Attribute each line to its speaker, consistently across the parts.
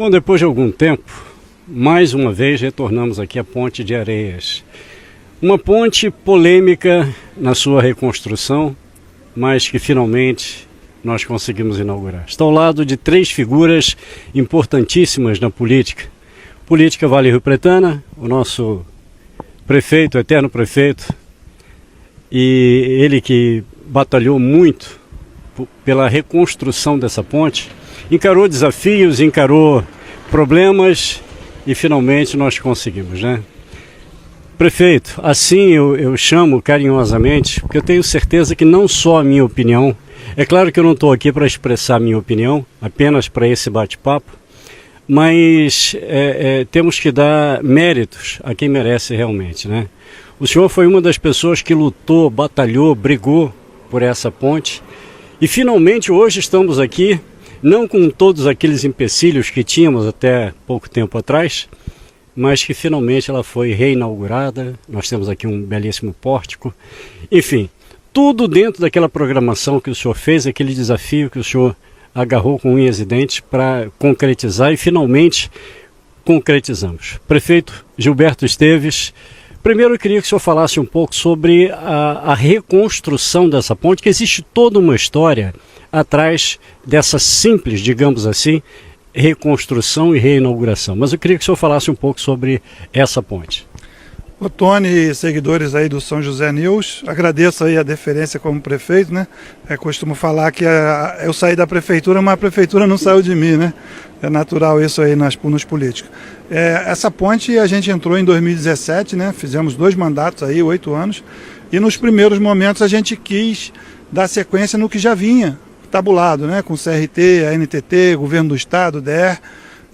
Speaker 1: Bom, depois de algum tempo, mais uma vez retornamos aqui à Ponte de Areias. Uma ponte polêmica na sua reconstrução, mas que finalmente nós conseguimos inaugurar. Está ao lado de três figuras importantíssimas na política. Política Vale Rio Pretana, o nosso prefeito, eterno prefeito, e ele que batalhou muito pela reconstrução dessa ponte, encarou desafios, encarou problemas e finalmente nós conseguimos, né? Prefeito, assim eu chamo carinhosamente, porque eu tenho certeza que não só a minha opinião, é claro que eu não estou aqui para expressar a minha opinião, apenas para esse bate-papo, mas temos que dar méritos a quem merece realmente, né? O senhor foi uma das pessoas que lutou, batalhou, brigou por essa ponte e finalmente hoje estamos aqui, não com todos aqueles empecilhos que tínhamos até pouco tempo atrás, mas que finalmente ela foi reinaugurada. Nós temos aqui um belíssimo pórtico. Enfim, tudo dentro daquela programação que o senhor fez, aquele desafio que o senhor agarrou com unhas e dentes para concretizar e finalmente concretizamos. Prefeito Gilberto Esteves, primeiro eu queria que o senhor falasse um pouco sobre a reconstrução dessa ponte, que existe toda uma história atrás dessa simples, digamos assim, reconstrução e reinauguração. Mas eu queria que o senhor falasse um pouco sobre essa ponte.
Speaker 2: O Tony e seguidores aí do São José News, agradeço aí a deferência como prefeito, né? Costumo falar que eu saí da prefeitura, mas a prefeitura não saiu de mim, né? É natural isso aí nos políticos. Essa ponte a gente entrou em 2017, né? Fizemos 2 mandatos aí, 8 anos, e nos primeiros momentos a gente quis dar sequência no que já vinha tabulado, né? Com CRT, a NTT, Governo do Estado, DER,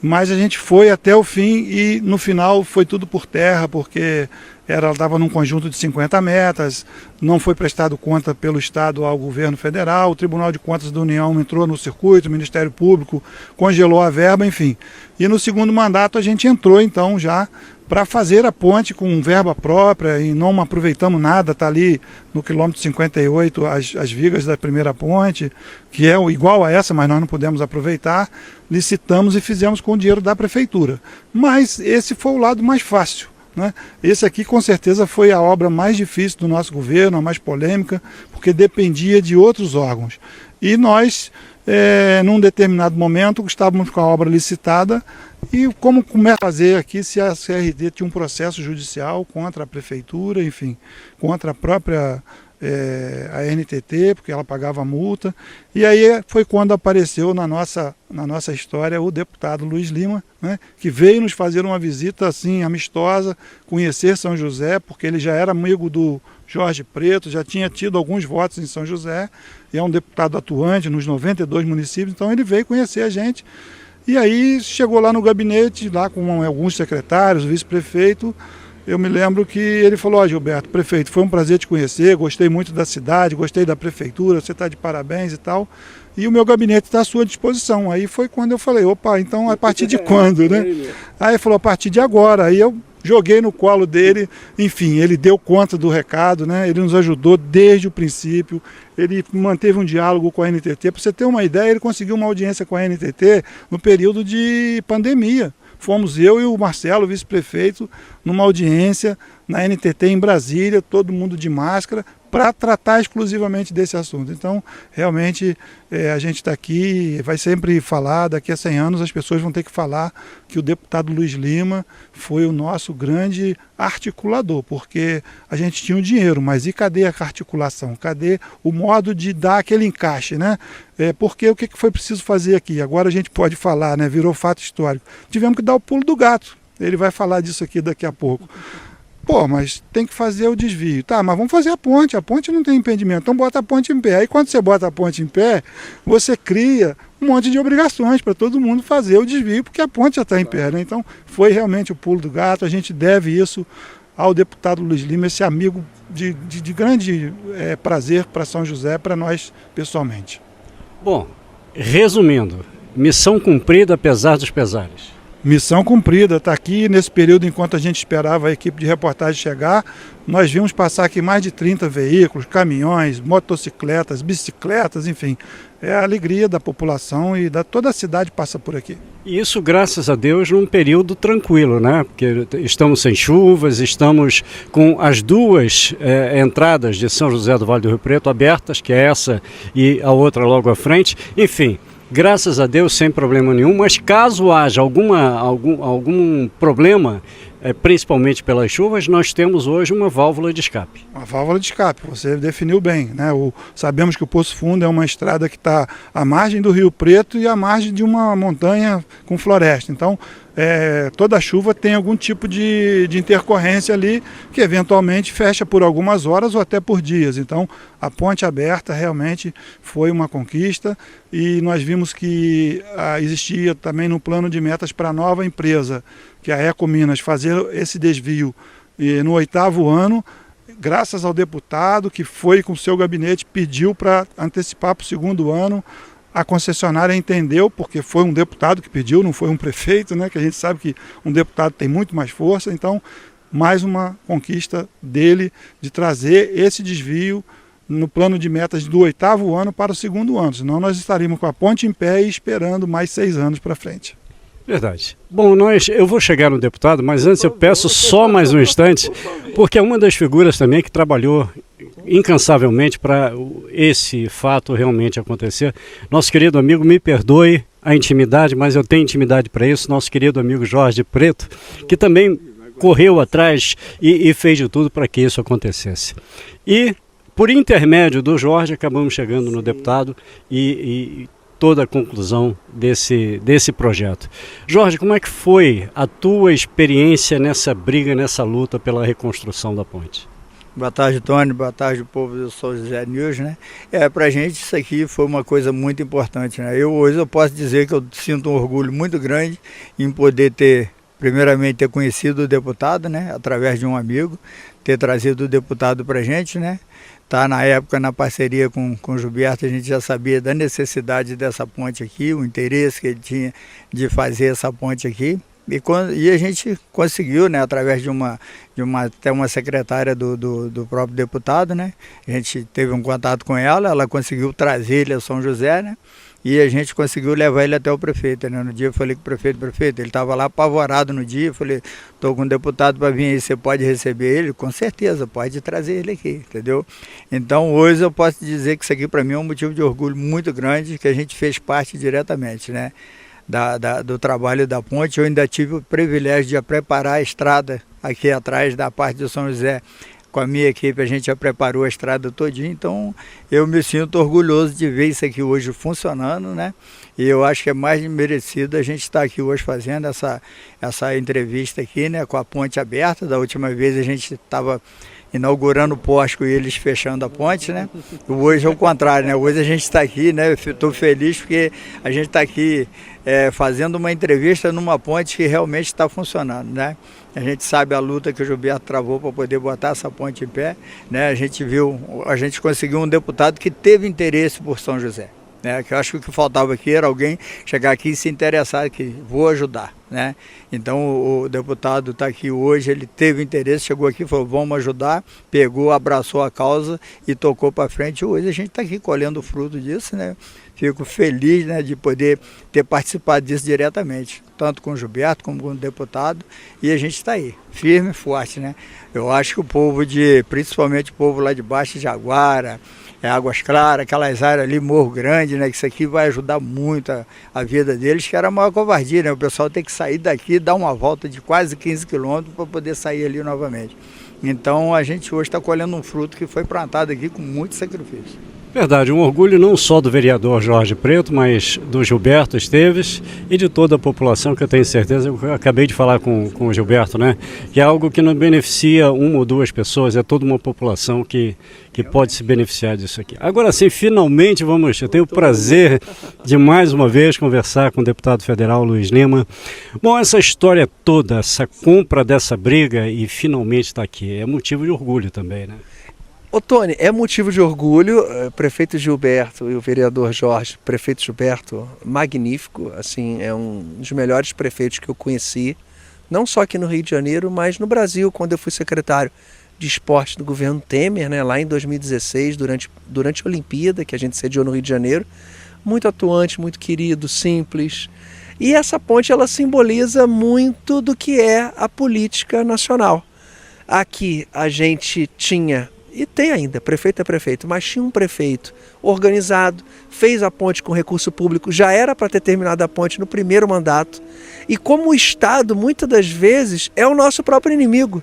Speaker 2: mas a gente foi até o fim e no final foi tudo por terra, porque ela estava num conjunto de 50 metas, não foi prestado conta pelo Estado ao governo federal, o Tribunal de Contas da União entrou no circuito, o Ministério Público congelou a verba, enfim. E no segundo mandato a gente entrou então já para fazer a ponte com verba própria e não aproveitamos nada, está ali no quilômetro 58 as vigas da primeira ponte, que é igual a essa, mas nós não pudemos aproveitar, licitamos e fizemos com o dinheiro da prefeitura. Mas esse foi o lado mais fácil, né? Esse aqui com certeza foi a obra mais difícil do nosso governo, a mais polêmica, porque dependia de outros órgãos. E nós, num determinado momento, estávamos com a obra licitada e como começa a fazer aqui se a CRT tinha um processo judicial contra a prefeitura, enfim, contra a própria a NTT, porque ela pagava multa. E aí foi quando apareceu na nossa história o deputado Luiz Lima, né, que veio nos fazer uma visita assim amistosa, conhecer São José, porque ele já era amigo do Jorge Preto, já tinha tido alguns votos em São José, e é um deputado atuante nos 92 municípios, então ele veio conhecer a gente. E aí chegou lá no gabinete, lá com alguns secretários, vice-prefeito. Eu me lembro que ele falou: Gilberto, prefeito, foi um prazer te conhecer, gostei muito da cidade, gostei da prefeitura, você está de parabéns e tal. E o meu gabinete está à sua disposição. Aí foi quando eu falei: opa, então a partir de quando, né? Aí ele falou: a partir de agora. Aí eu joguei no colo dele, enfim, ele deu conta do recado, né? Ele nos ajudou desde o princípio, ele manteve um diálogo com a NTT. Para você ter uma ideia, ele conseguiu uma audiência com a NTT no período de pandemia. Fomos eu e o Marcelo, vice-prefeito, numa audiência na NTT em Brasília, todo mundo de máscara, para tratar exclusivamente desse assunto. Então, realmente, a gente está aqui, vai sempre falar, daqui a 100 anos as pessoas vão ter que falar que o deputado Luiz Lima foi o nosso grande articulador, porque a gente tinha o dinheiro, mas e cadê a articulação? Cadê o modo de dar aquele encaixe, né? Porque o que foi preciso fazer aqui? Agora a gente pode falar, né? Virou fato histórico. Tivemos que dar o pulo do gato. Ele vai falar disso aqui daqui a pouco. Pô, mas tem que fazer o desvio. Tá, mas vamos fazer a ponte não tem impedimento, então bota a ponte em pé. Aí quando você bota a ponte em pé, você cria um monte de obrigações para todo mundo fazer o desvio, porque a ponte já está em pé, né? Então foi realmente o pulo do gato, a gente deve isso ao deputado Luiz Lima, esse amigo de grande prazer para São José, para nós pessoalmente.
Speaker 1: Bom, resumindo, missão cumprida apesar dos pesares.
Speaker 2: Missão cumprida, está aqui nesse período enquanto a gente esperava a equipe de reportagem chegar, nós vimos passar aqui mais de 30 veículos, caminhões, motocicletas, bicicletas, enfim. É a alegria da população e toda a cidade passa por aqui.
Speaker 1: E isso, graças a Deus, num período tranquilo, né? Porque estamos sem chuvas, estamos com as duas entradas de São José do Vale do Rio Preto abertas, que é essa e a outra logo à frente, enfim. Graças a Deus, sem problema nenhum, mas caso haja algum problema, principalmente pelas chuvas, nós temos hoje uma válvula de escape.
Speaker 2: Uma válvula de escape, você definiu bem, né? Sabemos que o Poço Fundo é uma estrada que está à margem do Rio Preto e à margem de uma montanha com floresta. Então, toda chuva tem algum tipo de intercorrência ali, que eventualmente fecha por algumas horas ou até por dias. Então, a ponte aberta realmente foi uma conquista e nós vimos que existia também no plano de metas para a nova empresa, que é a Ecominas, fazer esse desvio no 8º ano, graças ao deputado que foi com o seu gabinete, pediu para antecipar para o 2º ano. A concessionária entendeu, porque foi um deputado que pediu, não foi um prefeito, né? Que a gente sabe que um deputado tem muito mais força. Então, mais uma conquista dele de trazer esse desvio no plano de metas do 8º ano para o 2º ano. Senão nós estaríamos com a ponte em pé e esperando mais 6 anos para frente.
Speaker 1: Verdade. Bom, eu vou chegar no deputado, mas antes eu peço só mais um instante, porque é uma das figuras também que trabalhou incansavelmente para esse fato realmente acontecer. Nosso querido amigo, me perdoe a intimidade, mas eu tenho intimidade para isso, nosso querido amigo Jorge Preto, que também correu atrás e fez de tudo para que isso acontecesse. E, por intermédio do Jorge, acabamos chegando no deputado e toda a conclusão desse projeto. Jorge, como é que foi a tua experiência nessa briga, nessa luta pela reconstrução da ponte?
Speaker 3: Boa tarde, Tony. Boa tarde, povo do São José News, né? Pra gente isso aqui foi uma coisa muito importante, né? Hoje eu posso dizer que eu sinto um orgulho muito grande em poder primeiramente ter conhecido o deputado, né? Através de um amigo, ter trazido o deputado pra gente, né? Tá na época na parceria com o Gilberto, a gente já sabia da necessidade dessa ponte aqui, o interesse que ele tinha de fazer essa ponte aqui. E a gente conseguiu, né, através de até uma secretária do próprio deputado, né? A gente teve um contato com ela conseguiu trazer ele a São José, né? E a gente conseguiu levar ele até o prefeito, né? No dia eu falei com o prefeito, ele estava lá apavorado no dia, eu falei, estou com um deputado para vir aí, você pode receber ele? Com certeza, pode trazer ele aqui, entendeu? Então hoje eu posso dizer que isso aqui para mim é um motivo de orgulho muito grande, que a gente fez parte diretamente, né? Do trabalho da ponte. Eu ainda tive o privilégio de preparar a estrada aqui atrás da parte de São José. Com a minha equipe a gente já preparou a estrada todinha, então eu me sinto orgulhoso de ver isso aqui hoje funcionando, né? E eu acho que é mais merecido a gente estar aqui hoje fazendo essa entrevista aqui, né? Com a ponte aberta. Da última vez a gente estava inaugurando o pórtico e eles fechando a ponte, né? Hoje é o contrário, né? Hoje a gente está aqui, né? Estou feliz porque a gente está aqui fazendo uma entrevista numa ponte que realmente está funcionando, né? A gente sabe a luta que o Gilberto travou para poder botar essa ponte em pé, né? A gente conseguiu um deputado que teve interesse por São José, né? Que eu acho que o que faltava aqui era alguém chegar aqui e se interessar, que vou ajudar, né? Então o deputado está aqui hoje, ele teve interesse, chegou aqui, falou, vamos ajudar, pegou, abraçou a causa e tocou para frente. Hoje a gente está aqui colhendo o fruto disso, né? Fico feliz, né, de poder ter participado disso diretamente, tanto com o Gilberto como com o deputado, e a gente está aí, firme e forte, né? Eu acho que o povo principalmente o povo lá de baixo, de Jaguara, Águas Claras, aquelas áreas ali, Morro Grande, né, que isso aqui vai ajudar muito a vida deles, que era a maior covardia, né? O pessoal tem que sair daqui, dar uma volta de quase 15 quilômetros para poder sair ali novamente. Então a gente hoje está colhendo um fruto que foi plantado aqui com muito sacrifício.
Speaker 1: Verdade, um orgulho não só do vereador Jorge Preto, mas do Gilberto Esteves e de toda a população, que eu tenho certeza, eu acabei de falar com o Gilberto, né? Que é algo que não beneficia uma ou duas pessoas, é toda uma população que pode se beneficiar disso aqui. Agora sim, finalmente eu tenho o prazer de mais uma vez conversar com o deputado federal Luiz Lima. Bom, essa história toda, essa compra dessa briga e finalmente está aqui, é motivo de orgulho também, né?
Speaker 4: Ô Tony, é motivo de orgulho, prefeito Gilberto e o vereador Jorge, prefeito Gilberto, magnífico, assim, é um dos melhores prefeitos que eu conheci, não só aqui no Rio de Janeiro, mas no Brasil, quando eu fui secretário de esporte do governo Temer, né, lá em 2016, durante a Olimpíada, que a gente sediou no Rio de Janeiro, muito atuante, muito querido, simples. E essa ponte, ela simboliza muito do que é a política nacional. Aqui a gente tinha, e tem ainda, prefeito é prefeito, mas tinha um prefeito organizado, fez a ponte com recurso público, já era para ter terminado a ponte no primeiro mandato. E como o Estado, muitas das vezes, é o nosso próprio inimigo,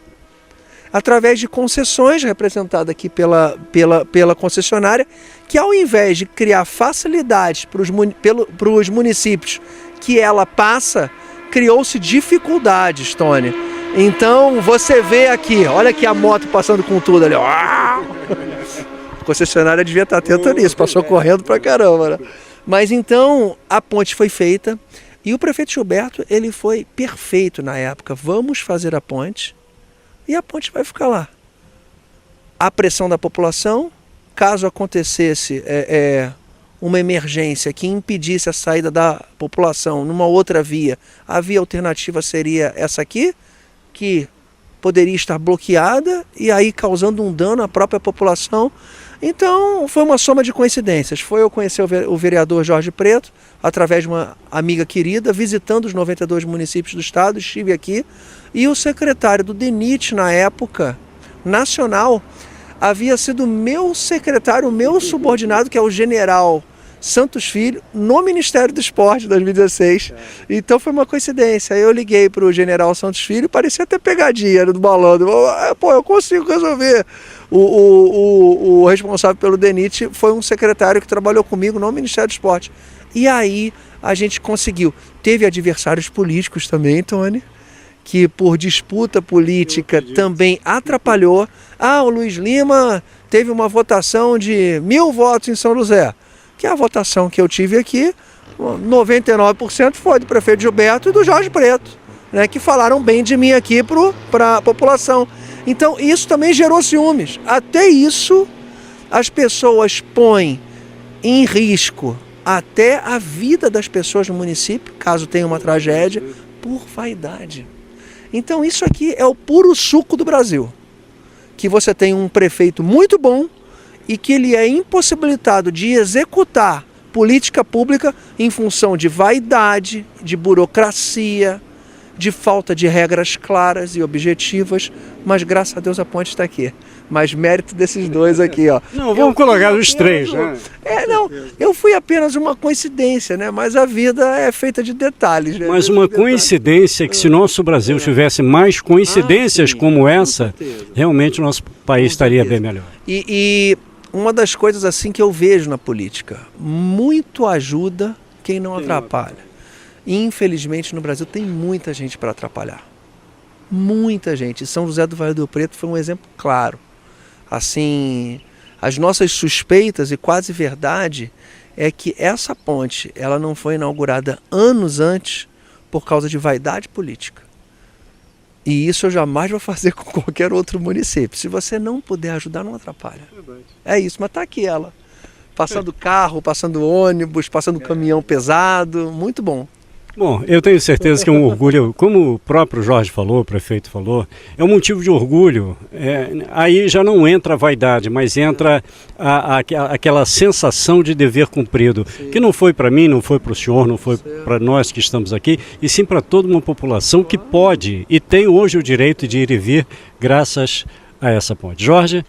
Speaker 4: através de concessões representadas aqui pela concessionária, que ao invés de criar facilidades para os municípios que ela passa, criou-se dificuldades, Tony. Então você vê aqui, olha aqui a moto passando com tudo ali. A concessionária devia estar atenta nisso, passou correndo pra caramba, né? Mas então a ponte foi feita e o prefeito Gilberto, ele foi perfeito na época. Vamos fazer a ponte e a ponte vai ficar lá. A pressão da população, caso acontecesse uma emergência que impedisse a saída da população numa outra via, a via alternativa seria essa aqui, que poderia estar bloqueada e aí causando um dano à própria população. Então foi uma soma de coincidências. Foi eu conhecer o vereador Jorge Preto, através de uma amiga querida, visitando os 92 municípios do estado, estive aqui, e o secretário do DENIT na época, nacional, havia sido meu secretário, meu subordinado, que é o general Santos Filho, no Ministério do Esporte em 2016. Então foi uma coincidência. Aí eu liguei para o general Santos Filho, parecia até pegadinha do balão. Pô, eu consigo resolver. O responsável pelo DENIT foi um secretário que trabalhou comigo no Ministério do Esporte. E aí a gente conseguiu. Teve adversários políticos também, Tony, que por disputa política também atrapalhou. O Luiz Lima teve uma votação de 1000 votos em São José, que é a votação que eu tive aqui, 99% foi do prefeito Gilberto e do Jorge Preto, né, que falaram bem de mim aqui para a população. Então isso também gerou ciúmes. Até isso as pessoas põem em risco até a vida das pessoas no município, caso tenha uma tragédia, por vaidade. Então isso aqui é o puro suco do Brasil, que você tem um prefeito muito bom e que ele é impossibilitado de executar política pública em função de vaidade, de burocracia, de falta de regras claras e objetivas, mas graças a Deus a ponte está aqui. Mas mérito desses dois aqui, ó.
Speaker 1: Não, vamos colocar os três, né?
Speaker 4: Eu fui apenas uma coincidência, né? Mas a vida é feita de detalhes, né?
Speaker 1: Mas uma coincidência que se nosso Brasil tivesse mais coincidências como essa, realmente o nosso país estaria bem melhor.
Speaker 4: E uma das coisas assim que eu vejo na política, muito ajuda quem não atrapalha. E, infelizmente no Brasil tem muita gente para atrapalhar. Muita gente. São José do Vale do Preto foi um exemplo claro. Assim, as nossas suspeitas e quase verdade é que essa ponte ela não foi inaugurada anos antes por causa de vaidade política. E isso eu jamais vou fazer com qualquer outro município. Se você não puder ajudar, não atrapalha. É isso, mas está aqui ela. Passando carro, passando ônibus, passando caminhão pesado, muito bom.
Speaker 1: Bom, eu tenho certeza que é um orgulho, como o próprio Jorge falou, o prefeito falou, é um motivo de orgulho. Aí já não entra a vaidade, mas entra aquela sensação de dever cumprido, que não foi para mim, não foi para o senhor, não foi para nós que estamos aqui, e sim para toda uma população que pode e tem hoje o direito de ir e vir graças a essa ponte. Jorge?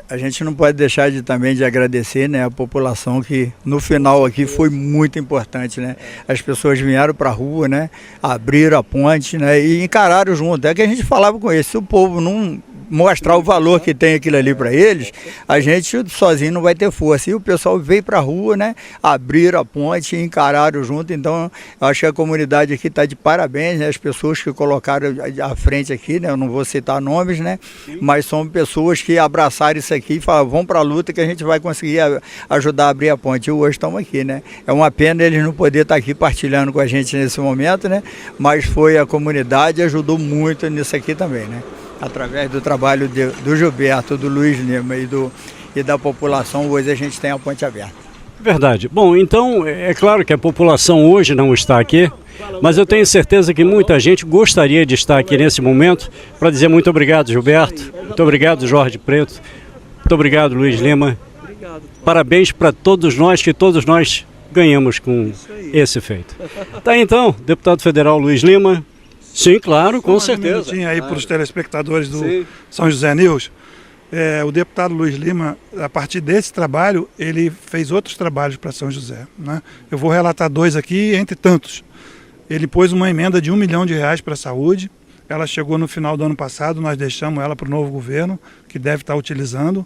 Speaker 3: A gente não pode deixar também de agradecer, né, a população que no final aqui foi muito importante, né? As pessoas vieram para a rua, né, abriram a ponte, né, e encararam junto. É que a gente falava com eles, se o povo não mostrar o valor que tem aquilo ali para eles, a gente sozinho não vai ter força. E o pessoal veio para a rua, né, abriram a ponte e encararam junto. Então eu acho que a comunidade aqui está de parabéns, né, as pessoas que colocaram à frente aqui, né, eu não vou citar nomes, né, mas são pessoas que abraçaram isso aqui e falaram, vamos para a luta que a gente vai conseguir ajudar a abrir a ponte. E hoje estamos aqui, né. É uma pena eles não poderem estar aqui partilhando com a gente nesse momento, né, mas foi a comunidade, ajudou muito nisso aqui também, né. através do trabalho do Gilberto, do Luiz Lima e da população, hoje a gente tem a ponte aberta.
Speaker 1: Verdade. Bom, então é claro que a população hoje não está aqui, mas eu tenho certeza que muita gente gostaria de estar aqui nesse momento para dizer muito obrigado, Gilberto, muito obrigado, Jorge Preto, muito obrigado, Luiz Lima. Parabéns para todos nós, que todos nós ganhamos com esse feito. Tá, então, deputado federal Luiz Lima. Sim, claro, com certeza.
Speaker 2: Aí para os telespectadores do São José News. O deputado Luiz Lima, a partir desse trabalho, ele fez outros trabalhos para São José, né? Eu vou relatar 2 aqui, entre tantos. Ele pôs uma emenda de R$1 milhão para a saúde. Ela chegou no final do ano passado, nós deixamos ela para o novo governo, que deve estar utilizando.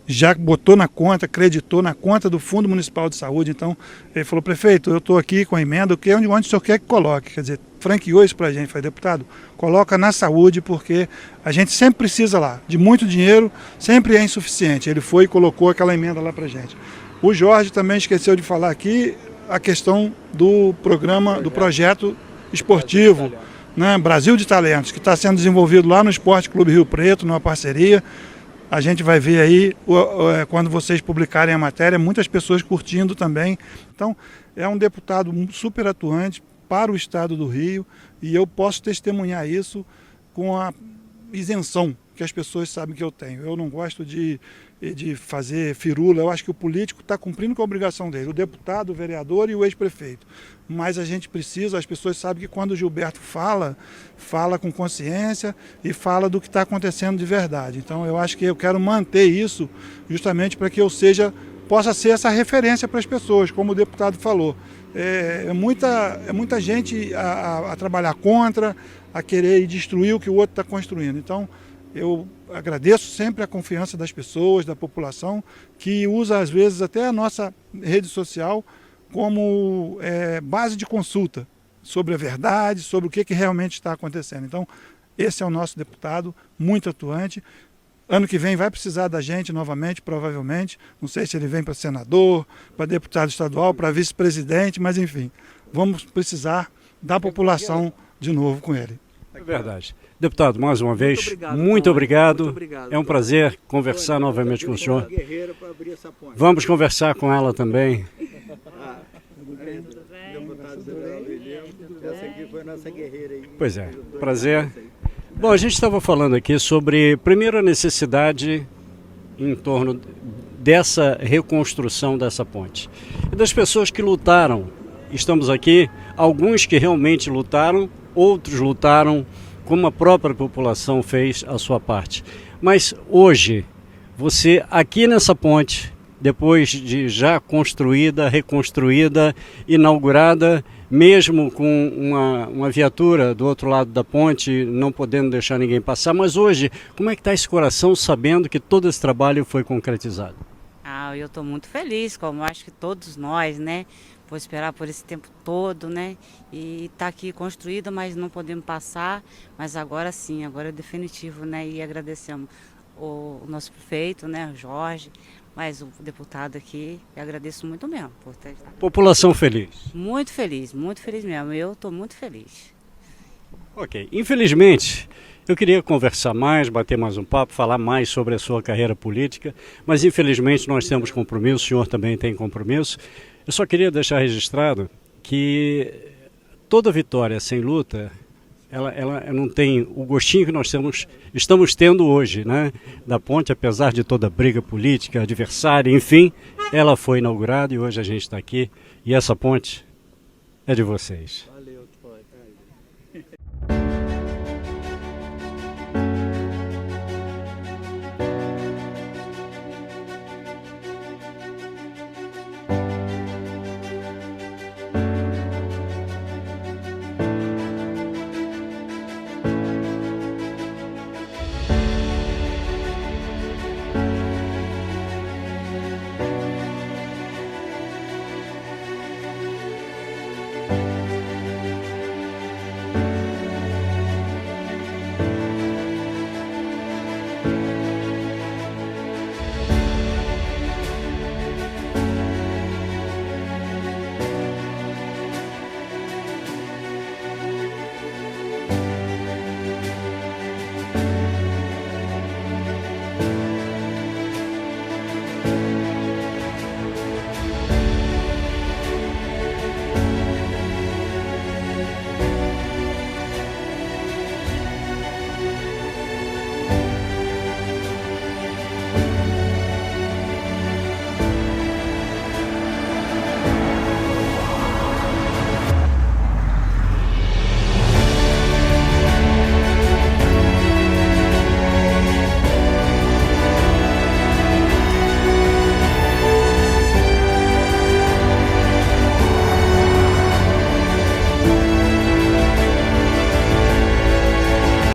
Speaker 2: Já botou na conta, acreditou na conta do Fundo Municipal de Saúde. Então, ele falou, prefeito, eu estou aqui com a emenda, onde o senhor quer que coloque? Quer dizer, franqueou isso para a gente. Falei, deputado, coloca na saúde, porque a gente sempre precisa lá, de muito dinheiro, sempre é insuficiente. Ele foi e colocou aquela emenda lá para a gente. O Jorge também esqueceu de falar aqui a questão do programa, do projeto esportivo, né, Brasil de Talentos, que está sendo desenvolvido lá no Esporte Clube Rio Preto, numa parceria. A gente vai ver aí, quando vocês publicarem a matéria, muitas pessoas curtindo também. Então, é um deputado super atuante para o estado do Rio, e eu posso testemunhar isso com a isenção que as pessoas sabem que eu tenho. Eu não gosto de fazer firula, eu acho que o político está cumprindo com a obrigação dele, o deputado, o vereador e o ex-prefeito. Mas a gente precisa, as pessoas sabem que quando o Gilberto fala com consciência e fala do que está acontecendo de verdade. Então eu acho que eu quero manter isso justamente para que eu possa ser essa referência para as pessoas, como o deputado falou. É muita gente a trabalhar contra, a querer destruir o que o outro está construindo. Então, eu agradeço sempre a confiança das pessoas, da população, que usa às vezes até a nossa rede social como base de consulta sobre a verdade, sobre o que realmente está acontecendo. Então, esse é o nosso deputado, muito atuante. Ano que vem vai precisar da gente novamente, provavelmente. Não sei se ele vem para senador, para deputado estadual, para vice-presidente, mas enfim, vamos precisar da população de novo com ele.
Speaker 1: É verdade. Deputado, mais uma vez, muito obrigado. É um prazer conversar novamente com o senhor. Vamos conversar com ela também. Pois é, prazer. Bom, a gente estava falando aqui sobre, primeiro, a necessidade em torno dessa reconstrução dessa ponte. E das pessoas que lutaram. Estamos aqui, alguns que realmente lutaram, outros lutaram, como a própria população fez a sua parte. Mas hoje, você aqui nessa ponte, depois de já construída, reconstruída, inaugurada, mesmo com uma viatura do outro lado da ponte, não podendo deixar ninguém passar, mas hoje, como é que está esse coração sabendo que todo esse trabalho foi concretizado?
Speaker 5: Eu estou muito feliz, como acho que todos nós, né? Por esperar por esse tempo todo, né? E está aqui construída, mas não podemos passar. Mas agora sim, agora é definitivo, né? E agradecemos o nosso prefeito, né? O Jorge, mas o deputado aqui. Eu agradeço muito mesmo por ter estado.
Speaker 1: População feliz? Muito
Speaker 5: feliz mesmo. Eu estou muito feliz.
Speaker 1: Ok. Infelizmente, eu queria conversar mais, bater mais um papo, falar mais sobre a sua carreira política, mas infelizmente nós temos compromisso, o senhor também tem compromisso. Eu só queria deixar registrado que toda vitória sem luta, ela não tem o gostinho que nós estamos tendo hoje, né? Da ponte, apesar de toda briga política, adversária, enfim, ela foi inaugurada e hoje a gente está aqui e essa ponte é de vocês.